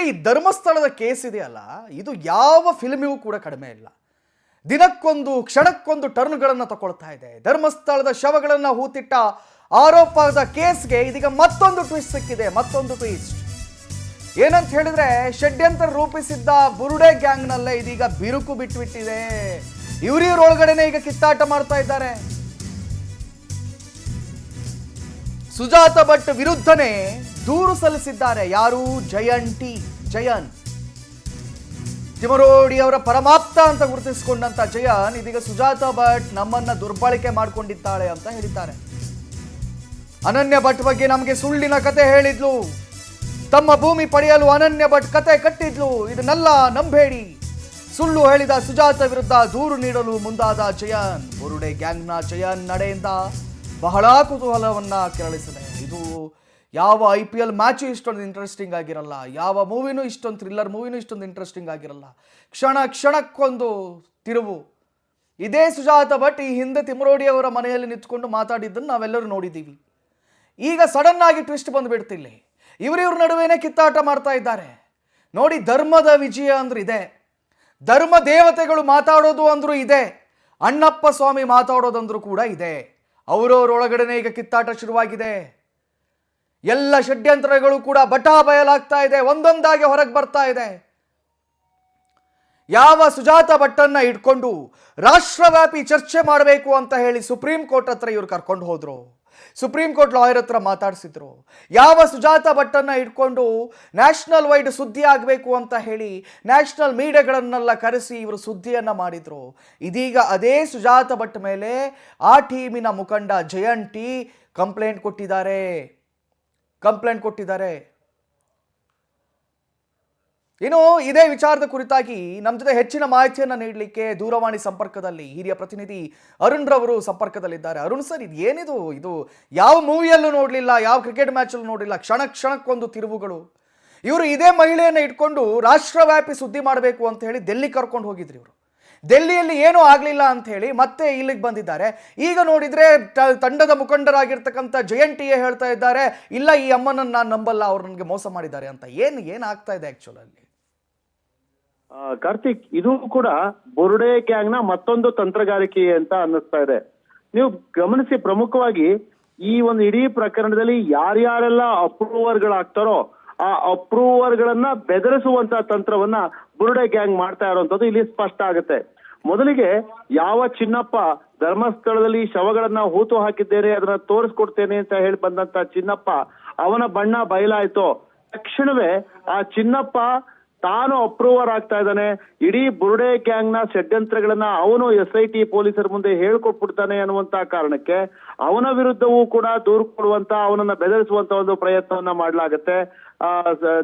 ನೋಡಿ, ಧರ್ಮಸ್ಥಳದ ಕೇಸ್ ಇದೆಯಲ್ಲ, ಇದು ಯಾವ ಫಿಲ್ಮಿಗೂ ಕೂಡ ಕಡಿಮೆ ಇಲ್ಲ. ದಿನಕ್ಕೊಂದು ಕ್ಷಣಕ್ಕೊಂದು ಟರ್ನ್ಗಳನ್ನು ತಗೊಳ್ತಾ ಇದೆ. ಧರ್ಮಸ್ಥಳದ ಶವಗಳನ್ನು ಹೂತಿಟ್ಟ ಆರೋಪದ ಕೇಸ್ಗೆ ಇದೀಗ ಮತ್ತೊಂದು ಟ್ವಿಸ್ಟ್ ಸಿಕ್ಕಿದೆ. ಮತ್ತೊಂದು ಟ್ವಿಸ್ಟ್ ಏನಂತ ಹೇಳಿದ್ರೆ, ಷಡ್ಯಂತ್ರ ರೂಪಿಸಿದ್ದ ಬುರುಡೆ ಗ್ಯಾಂಗ್ನಲ್ಲೇ ಇದೀಗ ಬಿರುಕು ಬಿಟ್ಬಿಟ್ಟಿದೆ. ಇವರೊಳಗಡೆನೆ ಈಗ ಕಿತ್ತಾಟ ಮಾಡ್ತಾ ಇದ್ದಾರೆ. ಸುಜಾತ ಭಟ್ ವಿರುದ್ಧನೇ ದೂರು ಸಲ್ಲಿಸಿದ್ದಾರೆ. ಯಾರು? ಜಯನ್ ತಿಮರೋಡಿ ಅವರ ಪರಮಾಪ್ತ ಅಂತ ಗುರುತಿಸಿಕೊಂಡಂತ ಜಯನ್ ಇದೀಗ ಸುಜಾತ ಭಟ್ ನಮ್ಮನ್ನ ದುರ್ಬಳಕೆ ಮಾಡಿಕೊಂಡಿದ್ದಾಳೆ ಅಂತ ಹೇಳಿದ್ದಾರೆ. ಅನನ್ಯ ಭಟ್ ಬಗ್ಗೆ ನಮಗೆ ಸುಳ್ಳಿನ ಕತೆ ಹೇಳಿದ್ಲು, ತಮ್ಮ ಭೂಮಿ ಪಡೆಯಲು ಅನನ್ಯ ಭಟ್ ಕತೆ ಕಟ್ಟಿದ್ಲು, ಇದನ್ನೆಲ್ಲ ನಂಬೇಡಿ. ಸುಳ್ಳು ಹೇಳಿದ ಸುಜಾತ ವಿರುದ್ಧ ದೂರು ನೀಡಲು ಮುಂದಾದ ಜಯನ್. ಬುರುಡೆ ಗ್ಯಾಂಗ್ನ ಜಯನ್ ನಡೆಯಿಂದ ಬಹಳ ಕುತೂಹಲವನ್ನ ಕೆರಳಿಸಿದೆ. ಇದು ಯಾವ IPL ಮ್ಯಾಚು ಇಷ್ಟೊಂದು ಇಂಟ್ರೆಸ್ಟಿಂಗ್ ಆಗಿರಲ್ಲ, ಯಾವ ಮೂವಿನೂ ಇಷ್ಟೊಂದು ಥ್ರಿಲ್ಲರ್ ಮೂವಿನೂ ಇಷ್ಟೊಂದು ಇಂಟ್ರೆಸ್ಟಿಂಗ್ ಆಗಿರಲ್ಲ. ಕ್ಷಣಕ್ಕೊಂದು ತಿರುವು. ಇದೇ ಸುಜಾತ ಭಟ್ ಈ ಹಿಂದೆ ತಿಮರೋಡಿ ಅವರ ಮನೆಯಲ್ಲಿ ನಿಂತ್ಕೊಂಡು ಮಾತಾಡಿದ್ದನ್ನು ನಾವೆಲ್ಲರೂ ನೋಡಿದ್ದೀವಿ. ಈಗ ಸಡನ್ ಆಗಿ ಟ್ವಿಸ್ಟ್ ಬಂದುಬಿಡ್ತಿಲ್ಲ. ಇವ್ರ ನಡುವೆನೇ ಕಿತ್ತಾಟ ಮಾಡ್ತಾ ಇದ್ದಾರೆ. ನೋಡಿ, ಧರ್ಮದ ವಿಜಯ ಅಂದ್ರೆ ಇದೆ, ಧರ್ಮ ದೇವತೆಗಳು ಮಾತಾಡೋದು ಅಂದ್ರೂ ಇದೆ, ಅಣ್ಣಪ್ಪ ಸ್ವಾಮಿ ಮಾತಾಡೋದಂದ್ರೂ ಕೂಡ ಇದೆ. ಅವರವರೊಳಗಡೆನೆ ಈಗ ಕಿತ್ತಾಟ ಶುರುವಾಗಿದೆ. ಎಲ್ಲ ಷಡ್ಯಂತ್ರಗಳು ಕೂಡ ಬಟಾ ಬಯಲಾಗ್ತಾ ಇದೆ, ಒಂದೊಂದಾಗಿ ಹೊರಗೆ ಬರ್ತಾ ಇದೆ. ಯಾವ ಸುಜಾತ ಭಟ್ಟನ್ನ ಇಟ್ಕೊಂಡು ರಾಷ್ಟ್ರವ್ಯಾಪಿ ಚರ್ಚೆ ಮಾಡಬೇಕು ಅಂತ ಹೇಳಿ ಸುಪ್ರೀಂ ಕೋರ್ಟ್ ಹತ್ರ ಇವ್ರು ಕರ್ಕೊಂಡು ಹೋದ್ರು, ಸುಪ್ರೀಂ ಕೋರ್ಟ್ ಲಾಯರ್ ಹತ್ರ ಮಾತಾಡಿಸಿದ್ರು. ಯಾವ ಸುಜಾತ ಭಟ್ಟನ್ನ ಇಟ್ಕೊಂಡು ನ್ಯಾಷನಲ್ ವೈಡ್ ಸುದ್ದಿ ಆಗಬೇಕು ಅಂತ ಹೇಳಿ ನ್ಯಾಷನಲ್ ಮೀಡಿಯಾಗಳನ್ನೆಲ್ಲ ಕರೆಸಿ ಇವರು ಸುದ್ದಿಯನ್ನ ಮಾಡಿದ್ರು. ಇದೀಗ ಅದೇ ಸುಜಾತ ಭಟ್ ಮೇಲೆ ಆ ಟೀಮಿನ ಮುಖಂಡ ಜಯನ್ ಟಿ ಕಂಪ್ಲೇಂಟ್ ಕೊಟ್ಟಿದ್ದಾರೆ. ಇನ್ನು ಇದೇ ವಿಚಾರದ ಕುರಿತಾಗಿ ನಮ್ಮ ಜೊತೆ ಹೆಚ್ಚಿನ ಮಾಹಿತಿಯನ್ನು ನೀಡಲಿಕ್ಕೆ ದೂರವಾಣಿ ಸಂಪರ್ಕದಲ್ಲಿ ಹಿರಿಯ ಪ್ರತಿನಿಧಿ ಅರುಣ್ ರವರು ಸಂಪರ್ಕದಲ್ಲಿದ್ದಾರೆ. ಅರುಣ್ ಸರ್, ಇದು ಏನಿದು? ಇದು ಯಾವ ಮೂವಿಯಲ್ಲೂ ನೋಡಲಿಲ್ಲ, ಯಾವ ಕ್ರಿಕೆಟ್ ಮ್ಯಾಚಲ್ಲೂ ನೋಡಲಿಲ್ಲ, ಕ್ಷಣಕ್ಕೊಂದು ತಿರುವುಗಳು. ಇವರು ಇದೇ ಮಹಿಳೆಯನ್ನು ಇಟ್ಕೊಂಡು ರಾಷ್ಟ್ರವ್ಯಾಪಿ ಸುದ್ದಿ ಮಾಡಬೇಕು ಅಂತ ಹೇಳಿ ಡೆಲ್ಲಿ ಕರ್ಕೊಂಡು ಹೋಗಿದ್ರು. ಇವರು ಡೆಲ್ಲಿಯಲ್ಲಿ ಏನೂ ಆಗಲಿಲ್ಲ ಅಂತ ಹೇಳಿ ಮತ್ತೆ ಇಲ್ಲಿಗೆ ಬಂದಿದ್ದಾರೆ. ಈಗ ನೋಡಿದ್ರೆ ತಂಡದ ಮುಖಂಡರಾಗಿರ್ತಕ್ಕಂಥ ಜಯನ್ ಟಿ ಹೇಳ್ತಾ ಇದ್ದಾರೆ, ಇಲ್ಲ ಈ ಅಮ್ಮನನ್ನು ನಾನು ನಂಬಲ್ಲ, ಅವ್ರು ನನಗೆ ಮೋಸ ಮಾಡಿದ್ದಾರೆ ಅಂತ. ಏನು ಆಗ್ತಾ ಇದೆ ಆಕ್ಚುಲ್ ಅಲ್ಲಿ? ಕಾರ್ತಿಕ್, ಇದು ಕೂಡ ಬುರುಡೆ ಗ್ಯಾಂಗ್ ನ ಮತ್ತೊಂದು ತಂತ್ರಗಾರಿಕೆ ಅಂತ ಅನ್ನಿಸ್ತಾ ಇದೆ. ನೀವು ಗಮನಿಸಿ, ಪ್ರಮುಖವಾಗಿ ಈ ಒಂದು ಇಡೀ ಪ್ರಕರಣದಲ್ಲಿ ಯಾರ್ಯಾರೆಲ್ಲ ಅಪ್ರೂವರ್ ಗಳಾಗ್ತಾರೋ ಆ ಅಪ್ರೂವರ್ ಗಳನ್ನ ಬೆದರಿಸುವಂತ ತಂತ್ರವನ್ನ ಬುರುಡೆ ಗ್ಯಾಂಗ್ ಮಾಡ್ತಾ ಇರುವಂತದ್ದು ಇಲ್ಲಿ ಸ್ಪಷ್ಟ ಆಗುತ್ತೆ. ಮೊದಲಿಗೆ ಯಾವ ಚಿನ್ನಪ್ಪ ಧರ್ಮಸ್ಥಳದಲ್ಲಿ ಶವಗಳನ್ನ ಹೂತು ಹಾಕಿದ್ದೇನೆ, ಅದನ್ನ ತೋರಿಸ್ಕೊಡ್ತೇನೆ ಅಂತ ಹೇಳಿ ಬಂದಂತ ಚಿನ್ನಪ್ಪ, ಅವನ ಬಣ್ಣ ಬಯಲಾಯ್ತು. ತಕ್ಷಣವೇ ಆ ಚಿನ್ನಪ್ಪ ತಾನು ಅಪ್ರೂವರ್ ಆಗ್ತಾ ಇದ್ದಾನೆ. ಇಡೀ ಬುರುಡೆ ಗ್ಯಾಂಗ್ ನ ಷಡ್ಯಂತ್ರಗಳನ್ನ ಅವನು SIT ಪೊಲೀಸರ ಮುಂದೆ ಹೇಳ್ಕೊಟ್ಬಿಡ್ತಾನೆ ಅನ್ನುವಂತ ಕಾರಣಕ್ಕೆ ಅವನ ವಿರುದ್ಧವೂ ಕೂಡ ದೂರು ಕೊಡುವಂತ, ಅವನನ್ನ ಬೆದರಿಸುವಂತ ಒಂದು ಪ್ರಯತ್ನವನ್ನ ಮಾಡಲಾಗತ್ತೆ.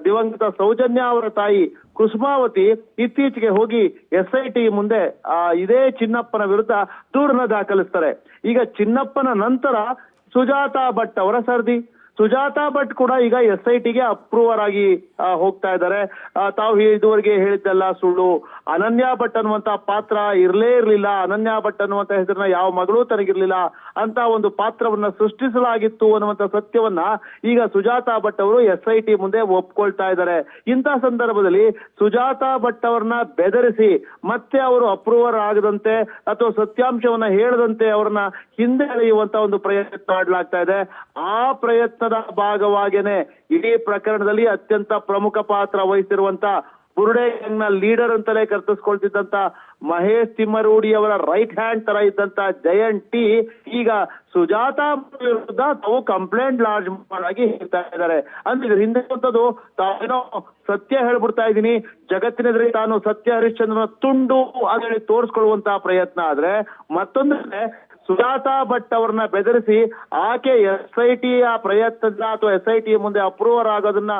ದಿವಂಗತ ಸೌಜನ್ಯ ಅವರ ತಾಯಿ ಕುಸುಮಾವತಿ ಇತ್ತೀಚೆಗೆ ಹೋಗಿ SIT ಮುಂದೆ ಇದೇ ಚಿನ್ನಪ್ಪನ ವಿರುದ್ಧ ದೂರನ್ನ ದಾಖಲಿಸ್ತಾರೆ. ಈಗ ಚಿನ್ನಪ್ಪನ ನಂತರ ಸುಜಾತ ಭಟ್ ಅವರ ಸರ್ದಿ. ಸುಜಾತ ಭಟ್ ಕೂಡ ಈಗ SITಗೆ ಅಪ್ರೂವರ್ ಆಗಿ ಹೋಗ್ತಾ ಇದ್ದಾರೆ. ತಾವು ಇದುವರೆಗೆ ಹೇಳಿದ್ದೆಲ್ಲ ಸುಳ್ಳು, ಅನನ್ಯ ಭಟ್ ಅನ್ನುವಂತ ಪಾತ್ರ ಇರ್ಲಿಲ್ಲ, ಅನನ್ಯ ಭಟ್ ಅನ್ನುವಂತ ಹೆಸರನ್ನ ಯಾವ ಮಗಳೂ ತನಗಿರ್ಲಿಲ್ಲ ಅಂತ ಒಂದು ಪಾತ್ರವನ್ನ ಸೃಷ್ಟಿಸಲಾಗಿತ್ತು ಅನ್ನುವಂತ ಸತ್ಯವನ್ನ ಈಗ ಸುಜಾತ ಭಟ್ ಅವರು SIT ಮುಂದೆ ಒಪ್ಕೊಳ್ತಾ ಇದ್ದಾರೆ. ಇಂಥ ಸಂದರ್ಭದಲ್ಲಿ ಸುಜಾತ ಭಟ್ ಅವರನ್ನ ಬೆದರಿಸಿ ಮತ್ತೆ ಅವರು ಅಪ್ರೂವರ್ ಆಗದಂತೆ ಅಥವಾ ಸತ್ಯಾಂಶವನ್ನ ಹೇಳದಂತೆ ಅವರನ್ನ ಹಿಂದೆ ಎಳೆಯುವಂತ ಒಂದು ಪ್ರಯತ್ನ ಮಾಡಲಾಗ್ತಾ ಇದೆ. ಆ ಪ್ರಯತ್ನದ ಭಾಗವಾಗೇನೆ ಇಡೀ ಪ್ರಕರಣದಲ್ಲಿ ಅತ್ಯಂತ ಪ್ರಮುಖ ಪಾತ್ರ ವಹಿಸಿರುವಂತ ಬುರುಡೆ ಗ್ಯಾಂಗ್ ನ ಲೀಡರ್ ಅಂತಲೇ ಕರೆಸಿಕೊಳ್ತಿದ್ದಂತ ಮಹೇಶ್ ತಿಮ್ಮರೋಡಿ ಅವರ ರೈಟ್ ಹ್ಯಾಂಡ್ ತರ ಇದ್ದಂತ ಜಯನ್ ಟಿ ಈಗ ಸುಜಾತ ವಿರುದ್ಧ ತಾವು ಕಂಪ್ಲೇಂಟ್ ಲಾಡ್ಜ್ ಮಾಡಿ ಹೇಳ್ತಾ ಇದ್ದಾರೆ. ಅಂದ್ರೆ ಹಿಂದೆ ತಾವೇನೋ ಸತ್ಯ ಹೇಳ್ಬಿಡ್ತಾ ಇದ್ದೀನಿ, ಜಗತ್ತಿನೆದುರಿಗೆ ತಾನು ಸತ್ಯ ಹರಿಶ್ಚಂದ್ರನ ತುಂಡು ಅಂತ ಹೇಳಿ ತೋರಿಸ್ಕೊಳ್ಳುವಂತಹ ಪ್ರಯತ್ನ ಆದ್ರೆ, ಮತ್ತೊಂದ್ರೆ ಸುಜಾತ ಭಟ್ ಅವರನ್ನ ಬೆದರಿಸಿ ಆಕೆ SIT ಪ್ರಯತ್ನ ಅಥವಾ SIT ಮುಂದೆ ಅಪ್ರೂವರ್ ಆಗೋದನ್ನ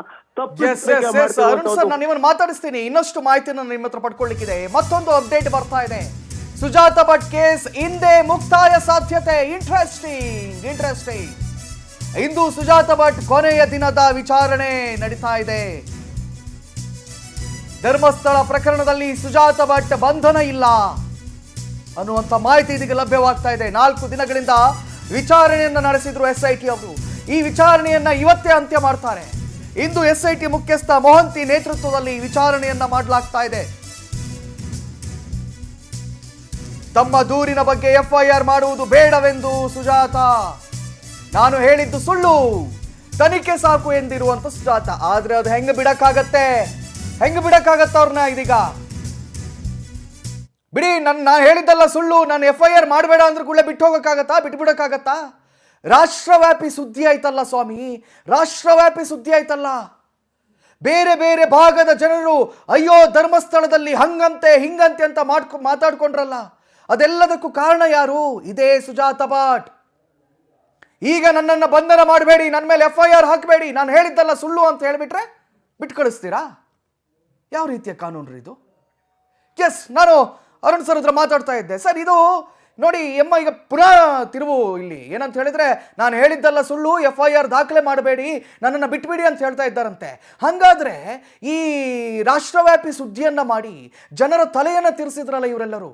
ನಾನು ಮಾತಾಡಿಸ್ತೀನಿ. ಇನ್ನಷ್ಟು ಮಾಹಿತಿಯನ್ನು ನಿಮ್ಮ ಹತ್ರ ಪಡ್ಕೊಳ್ಳಿಕ್ಕಿದೆ. ಮತ್ತೊಂದು ಅಪ್ಡೇಟ್ ಬರ್ತಾ ಇದೆ. ಸುಜಾತ ಭಟ್ ಕೇಸ್ ಹಿಂದೆ ಮುಕ್ತಾಯ ಸಾಧ್ಯತೆ. ಇಂಟ್ರೆಸ್ಟಿಂಗ್. ಇಂದು ಸುಜಾತ ಭಟ್ ಕೊನೆಯ ದಿನದ ವಿಚಾರಣೆ ನಡೀತಾ ಇದೆ. ಧರ್ಮಸ್ಥಳ ಪ್ರಕರಣದಲ್ಲಿ ಸುಜಾತ ಭಟ್ ಬಂಧನ ಇಲ್ಲ ಅನ್ನುವಂಥ ಮಾಹಿತಿ ಇದೀಗ ಲಭ್ಯವಾಗ್ತಾ ಇದೆ. 4 ದಿನಗಳಿಂದ ವಿಚಾರಣೆಯನ್ನ ನಡೆಸಿದ್ರು SIT ಅವರು. ಈ ವಿಚಾರಣೆಯನ್ನ ಇವತ್ತೇ ಅಂತ್ಯ ಮಾಡ್ತಾರೆ. ಇಂದು ಎಸ್ಐಟಿ ಮುಖ್ಯಸ್ಥ ಮೊಹಂತಿ ನೇತೃತ್ವದಲ್ಲಿ ವಿಚಾರಣೆಯನ್ನ ಮಾಡಲಾಗ್ತಾ ಇದೆ. ತಮ್ಮ ದೂರಿನ ಬಗ್ಗೆ ಎಫ್ಐಆರ್ ಮಾಡುವುದು ಬೇಡವೆಂದು ಸುಜಾತ, ನಾನು ಹೇಳಿದ್ದು ಸುಳ್ಳು, ತನಿಖೆ ಸಾಕು ಎಂದಿರುವಂತ ಸುಜಾತ. ಆದ್ರೆ ಅದು ಹೆಂಗ ಬಿಡಕ್ಕಾಗತ್ತೆ ಅವ್ರನ್ನ ಇದೀಗ? ಬಿಡಿ, ನಾನು ಹೇಳಿದ್ದಲ್ಲ ಸುಳ್ಳು, ನಾನು ಎಫ್ಐಆರ್ ಮಾಡಬೇಡ ಅಂದ್ರೆ ಕೂಡ ಬಿಟ್ಬಿಡಕ್ಕಾಗತ್ತಾ? ರಾಷ್ಟ್ರವ್ಯಾಪಿ ಸುದ್ದಿ ಆಯ್ತಲ್ಲ ಸ್ವಾಮಿ, ರಾಷ್ಟ್ರವ್ಯಾಪಿ ಸುದ್ದಿ ಆಯ್ತಲ್ಲ. ಬೇರೆ ಬೇರೆ ಭಾಗದ ಜನರು ಅಯ್ಯೋ ಧರ್ಮಸ್ಥಳದಲ್ಲಿ ಹಂಗಂತೆ ಹಿಂಗಂತೆ ಅಂತ ಮಾತಾಡ್ಕೊಂಡ್ರಲ್ಲ, ಅದೆಲ್ಲದಕ್ಕೂ ಕಾರಣ ಯಾರು? ಇದೇ ಸುಜಾತ ಭಟ್. ಈಗ ನನ್ನನ್ನು ಬಂಧನ ಮಾಡಬೇಡಿ, ನನ್ನ ಮೇಲೆ ಎಫ್ಐಆರ್ ಹಾಕಬೇಡಿ, ನಾನು ಹೇಳಿದ್ದಲ್ಲ ಸುಳ್ಳು ಅಂತ ಹೇಳಿಬಿಟ್ರೆ ಬಿಟ್ಟು ಕಳಿಸ್ತೀರಾ? ಯಾವ ರೀತಿಯ ಕಾನೂನು ರೀ ಇದು? ಎಸ್, ನಾನು ಅರುಣ್ ಸರ್ ಹತ್ರ ಮಾತಾಡ್ತಾ ಇದ್ದೆ. ಸರ್, ಇದು ನೋಡಿ ಈಗ ಪುನಃ ತಿರುವು ಇಲ್ಲಿ ಏನಂತ ಹೇಳಿದ್ರೆ, ನಾನು ಹೇಳಿದ್ದಲ್ಲ ಸುಳ್ಳು, ಎಫ್ಐಆರ್ ದಾಖಲೆ ಮಾಡಬೇಡಿ, ನನ್ನನ್ನು ಬಿಟ್ಬಿಡಿ ಅಂತ ಹೇಳ್ತಾ ಇದ್ದಾರಂತೆ. ಹಾಗಾದ್ರೆ ಈ ರಾಷ್ಟ್ರವ್ಯಾಪಿ ಸುದ್ದಿಯನ್ನ ಮಾಡಿ ಜನರ ತಲೆಯನ್ನು ತಿರ್ಸಿದ್ರಲ್ಲ ಇವರೆಲ್ಲರೂ.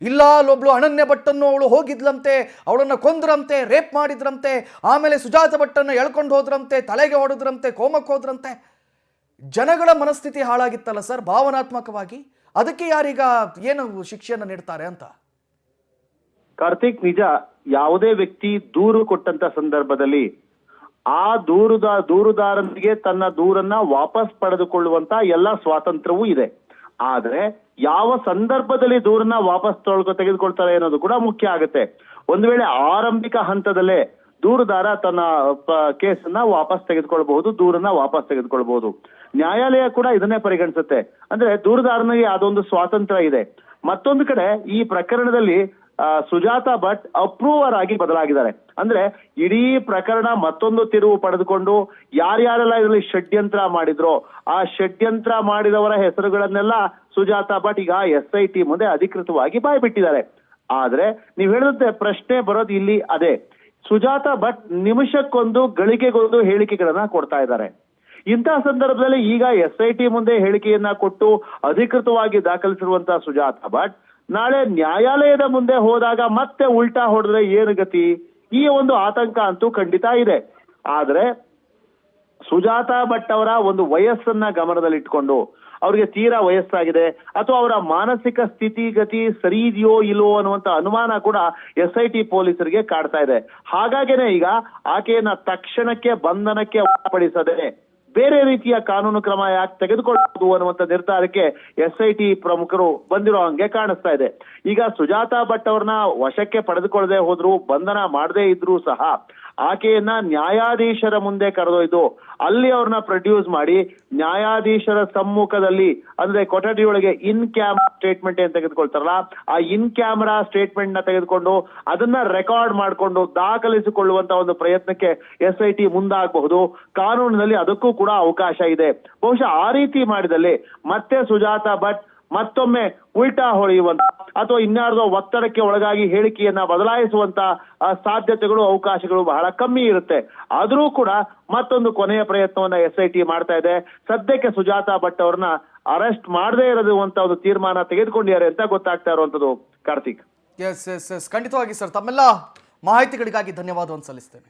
ಇಲ್ಲ, ಅಲ್ಲೊಬ್ಳು ಅನನ್ಯ ಭಟ್ಟನ್ನು ಅವಳು ಹೋಗಿದ್ಲಂತೆ, ಅವಳನ್ನು ಕೊಂದ್ರಂತೆ, ರೇಪ್ ಮಾಡಿದ್ರಂತೆ, ಆಮೇಲೆ ಸುಜಾತ ಭಟ್ಟನ್ನು ಎಳ್ಕೊಂಡು ಹೋದ್ರಂತೆ, ತಲೆಗೆ ಹೊಡೆದ್ರಂತೆ, ಕೋಮಕ್ಕೆ ಹೋದ್ರಂತೆ. ಜನಗಳ ಮನಸ್ಥಿತಿ ಹಾಳಾಗಿತ್ತಲ್ಲ ಸರ್ ಭಾವನಾತ್ಮಕವಾಗಿ. ಅದಕ್ಕೆ ಯಾರೀಗ ಏನು ಶಿಕ್ಷೆಯನ್ನು ನೀಡ್ತಾರೆ ಅಂತ? ಕಾರ್ತಿಕ್, ನಿಜ, ಯಾವುದೇ ವ್ಯಕ್ತಿ ದೂರು ಕೊಟ್ಟಂತ ಸಂದರ್ಭದಲ್ಲಿ ಆ ದೂರುದಾರನಿಗೆ ತನ್ನ ದೂರನ್ನ ವಾಪಸ್ ಪಡೆದುಕೊಳ್ಳುವಂತ ಎಲ್ಲ ಸ್ವಾತಂತ್ರ್ಯವೂ ಇದೆ. ಆದ್ರೆ ಯಾವ ಸಂದರ್ಭದಲ್ಲಿ ದೂರನ್ನ ವಾಪಸ್ ತೆಗೆದುಕೊಳ್ತಾರೆ ಅನ್ನೋದು ಕೂಡ ಮುಖ್ಯ ಆಗುತ್ತೆ. ಒಂದು ವೇಳೆ ಆರಂಭಿಕ ಹಂತದಲ್ಲೇ ದೂರುದಾರ ತನ್ನ ಕೇಸನ್ನ ವಾಪಸ್ ತೆಗೆದುಕೊಳ್ಬಹುದು, ದೂರನ್ನ ವಾಪಸ್ ತೆಗೆದುಕೊಳ್ಬಹುದು. ನ್ಯಾಯಾಲಯ ಕೂಡ ಇದನ್ನೇ ಪರಿಗಣಿಸುತ್ತೆ. ಅಂದ್ರೆ ದೂರುದಾರನಿಗೆ ಅದೊಂದು ಸ್ವಾತಂತ್ರ್ಯ ಇದೆ. ಮತ್ತೊಂದು ಕಡೆ ಈ ಪ್ರಕರಣದಲ್ಲಿ ಸುಜಾತ ಭಟ್ ಅಪ್ರೂವರ್ ಆಗಿ ಬದಲಾಗಿದ್ದಾರೆ. ಅಂದ್ರೆ ಇಡೀ ಪ್ರಕರಣ ಮತ್ತೊಂದು ತಿರುವು ಪಡೆದುಕೊಂಡು ಯಾರ್ಯಾರೆಲ್ಲ ಇದರಲ್ಲಿ ಷಡ್ಯಂತ್ರ ಮಾಡಿದ್ರೋ ಆ ಷಡ್ಯಂತ್ರ ಮಾಡಿದವರ ಹೆಸರುಗಳನ್ನೆಲ್ಲ ಸುಜಾತ ಭಟ್ ಈಗ SIT ಮುಂದೆ ಅಧಿಕೃತವಾಗಿ ಬಾಯ್ಬಿಟ್ಟಿದ್ದಾರೆ. ಆದ್ರೆ ನೀವ್ ಹೇಳಿದಂತೆ ಪ್ರಶ್ನೆ ಬರೋದು ಇಲ್ಲಿ ಅದೇ, ಸುಜಾತ ಭಟ್ ನಿಮಿಷಕ್ಕೊಂದು ಗಳಿಗೆಗೊಂದು ಹೇಳಿಕೆಗಳನ್ನ ಕೊಡ್ತಾ ಇದ್ದಾರೆ. ಇಂತಹ ಸಂದರ್ಭದಲ್ಲಿ ಈಗ SIT ಮುಂದೆ ಹೇಳಿಕೆಯನ್ನ ಕೊಟ್ಟು ಅಧಿಕೃತವಾಗಿ ದಾಖಲಿಸಿರುವಂತಹ ಸುಜಾತ ಭಟ್ ನಾಳೆ ನ್ಯಾಯಾಲಯದ ಮುಂದೆ ಹೋದಾಗ ಮತ್ತೆ ಉಲ್ಟಾ ಹೊಡೆದ್ರೆ ಏನು ಗತಿ? ಈ ಒಂದು ಆತಂಕ ಅಂತೂ ಖಂಡಿತ ಇದೆ. ಆದ್ರೆ ಸುಜಾತ ಭಟ್ ಅವರ ಒಂದು ವಯಸ್ಸನ್ನ ಗಮನದಲ್ಲಿಟ್ಕೊಂಡು, ಅವ್ರಿಗೆ ತೀರಾ ವಯಸ್ಸಾಗಿದೆ ಅಥವಾ ಅವರ ಮಾನಸಿಕ ಸ್ಥಿತಿಗತಿ ಸರಿ ಇದೆಯೋ ಇಲ್ಲೋ ಅನ್ನುವಂತ ಅನುಮಾನ ಕೂಡ SIT ಪೊಲೀಸರಿಗೆ ಕಾಡ್ತಾ ಇದೆ. ಹಾಗಾಗೇನೆ ಈಗ ಆಕೆಯನ್ನ ತಕ್ಷಣಕ್ಕೆ ಬಂಧನಕ್ಕೆ ಒಳಪಡಿಸದೆ ಬೇರೆ ರೀತಿಯ ಕಾನೂನು ಕ್ರಮ ಯಾಕೆ ತೆಗೆದುಕೊಳ್ಳಬಹುದು ಅನ್ನುವಂತ ನಿರ್ಧಾರಕ್ಕೆ SIT ಪ್ರಮುಖರು ಬಂದಿರೋ ಹಂಗೆ ಕಾಣಿಸ್ತಾ ಇದೆ. ಈಗ ಸುಜಾತ ಭಟ್ ಅವ್ರನ್ನ ವಶಕ್ಕೆ ಪಡೆದುಕೊಳ್ಳದೆ ಹೋದ್ರು, ಬಂಧನ ಮಾಡದೇ ಇದ್ರು ಸಹ ಆಕೆಯನ್ನ ನ್ಯಾಯಾಧೀಶರ ಮುಂದೆ ಕರೆದೊಯ್ದು ಅಲ್ಲಿ ಅವ್ರನ್ನ ಪ್ರೊಡ್ಯೂಸ್ ಮಾಡಿ ನ್ಯಾಯಾಧೀಶರ ಸಮ್ಮುಖದಲ್ಲಿ, ಅಂದ್ರೆ ಕೊಠಡಿಯೊಳಗೆ ಇನ್ ಕ್ಯಾಮರಾ ಸ್ಟೇಟ್ಮೆಂಟ್ ಏನ್ ತೆಗೆದುಕೊಳ್ತಾರಲ್ಲ ಆ ಇನ್ ಕ್ಯಾಮರಾ ಸ್ಟೇಟ್ಮೆಂಟ್ ನ ತೆಗೆದುಕೊಂಡು ಅದನ್ನ ರೆಕಾರ್ಡ್ ಮಾಡಿಕೊಂಡು ದಾಖಲಿಸಿಕೊಳ್ಳುವಂತ ಒಂದು ಪ್ರಯತ್ನಕ್ಕೆ SIT ಮುಂದಾಗಬಹುದು. ಕಾನೂನಿನಲ್ಲಿ ಅದಕ್ಕೂ ಕೂಡ ಅವಕಾಶ ಇದೆ. ಬಹುಶಃ ಆ ರೀತಿ ಮಾಡಿದಲ್ಲಿ ಮತ್ತೆ ಸುಜಾತ ಭಟ್ ಮತ್ತೊಮ್ಮೆ ಉಲ್ಟಾ ಹೊಳೆಯುವಂತ ಅಥವಾ ಇನ್ಯಾರ್ದೋ ಒತ್ತಡಕ್ಕೆ ಒಳಗಾಗಿ ಹೇಳಿಕೆಯನ್ನ ಬದಲಾಯಿಸುವಂತ ಸಾಧ್ಯತೆಗಳು, ಅವಕಾಶಗಳು ಬಹಳ ಕಮ್ಮಿ ಇರುತ್ತೆ. ಆದ್ರೂ ಕೂಡ ಮತ್ತೊಂದು ಕೊನೆಯ ಪ್ರಯತ್ನವನ್ನ SIT ಮಾಡ್ತಾ ಇದೆ. ಸದ್ಯಕ್ಕೆ ಸುಜಾತ ಭಟ್ ಅವ್ರನ್ನ ಅರೆಸ್ಟ್ ಮಾಡದೇ ಇರುವಂತ ಒಂದು ತೀರ್ಮಾನ ತೆಗೆದುಕೊಂಡಿದ್ದಾರೆ ಅಂತ ಗೊತ್ತಾಗ್ತಾ ಇರುವಂತದ್ದು. ಕಾರ್ತಿಕ್, ಎಸ್ ಖಂಡಿತವಾಗಿ ಸರ್, ತಮ್ಮೆಲ್ಲ ಮಾಹಿತಿಗಳಿಗಾಗಿ ಧನ್ಯವಾದವನ್ನು ಸಲ್ಲಿಸ್ತೇನೆ.